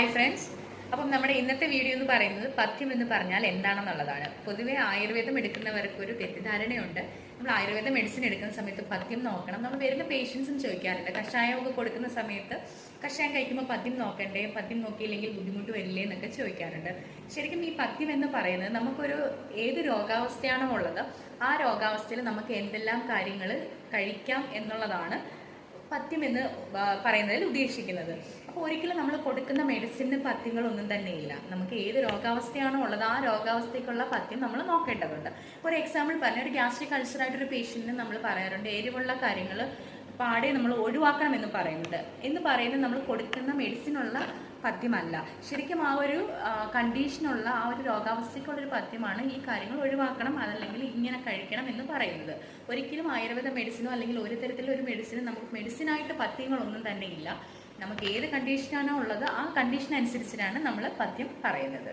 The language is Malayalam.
Hi friends. അപ്പം നമ്മുടെ ഇന്നത്തെ വീഡിയോ എന്ന് പറയുന്നത് പഥ്യം എന്ന് പറഞ്ഞാൽ എന്താണെന്നുള്ളതാണ്. പൊതുവെ ആയുർവേദം എടുക്കുന്നവർക്ക് ഒരു തെറ്റിദ്ധാരണയുണ്ട്. നമ്മൾ ആയുർവേദ മെഡിസിൻ എടുക്കുന്ന സമയത്ത് പഥ്യം നോക്കണം. നമ്മൾ വരുന്ന പേഷ്യൻസും ചോദിക്കാറുണ്ട്, കഷായമൊക്കെ കൊടുക്കുന്ന സമയത്ത് കഷായം കഴിക്കുമ്പോൾ പഥ്യം നോക്കണ്ടേ, പഥ്യം നോക്കിയില്ലെങ്കിൽ ബുദ്ധിമുട്ട് വരില്ലേ എന്നൊക്കെ ചോദിക്കാറുണ്ട്. ശരിക്കും ഈ പഥ്യം എന്ന് പറയുന്നത് നമുക്കൊരു ഏത് രോഗാവസ്ഥയാണോ ഉള്ളത് ആ രോഗാവസ്ഥയിൽ നമുക്ക് എന്തെല്ലാം കാര്യങ്ങൾ കഴിക്കാം എന്നുള്ളതാണ് പഥ്യം എന്ന് പറയുന്നതിൽ ഉദ്ദേശിക്കുന്നത്. അപ്പോൾ ഒരിക്കലും നമ്മൾ കൊടുക്കുന്ന മെഡിസിന് പഥ്യങ്ങളൊന്നും തന്നെയില്ല. നമുക്ക് ഏത് രോഗാവസ്ഥയാണോ ഉള്ളത് ആ രോഗാവസ്ഥയ്ക്കുള്ള പഥ്യം നമ്മൾ നോക്കേണ്ടതുണ്ട്. ഒരു എക്സാമ്പിൾ പറഞ്ഞാൽ ഒരു ഗ്യാസ്ട്രിക് അൾസറായിട്ടൊരു പേഷ്യൻറ്റിന് നമ്മൾ പറയാറുണ്ട് എരിവുള്ള കാര്യങ്ങൾ പാടെ നമ്മൾ ഒഴിവാക്കണം എന്ന് പറയുന്നത് നമ്മൾ കൊടുക്കുന്ന മെഡിസിനുള്ള പഥ്യമല്ല. ശരിക്കും ആ ഒരു കണ്ടീഷനുള്ള ആ ഒരു രോഗാവസ്ഥയ്ക്കുള്ളൊരു പഥ്യമാണ് ഈ കാര്യങ്ങൾ ഒഴിവാക്കണം, അതല്ലെങ്കിൽ ഇങ്ങനെ കഴിക്കണം എന്ന് പറയുന്നത്. ഒരിക്കലും ആയുർവേദ മെഡിസിനോ അല്ലെങ്കിൽ ഒരു തരത്തിലുള്ള ഒരു മെഡിസിനും നമുക്ക് മെഡിസിനായിട്ട് പഥ്യങ്ങളൊന്നും തന്നെ ഇല്ല. നമുക്ക് ഏത് കണ്ടീഷനാണോ ഉള്ളത് ആ കണ്ടീഷൻ അനുസരിച്ചിട്ടാണ് നമ്മൾ പഥ്യം പറയുന്നത്.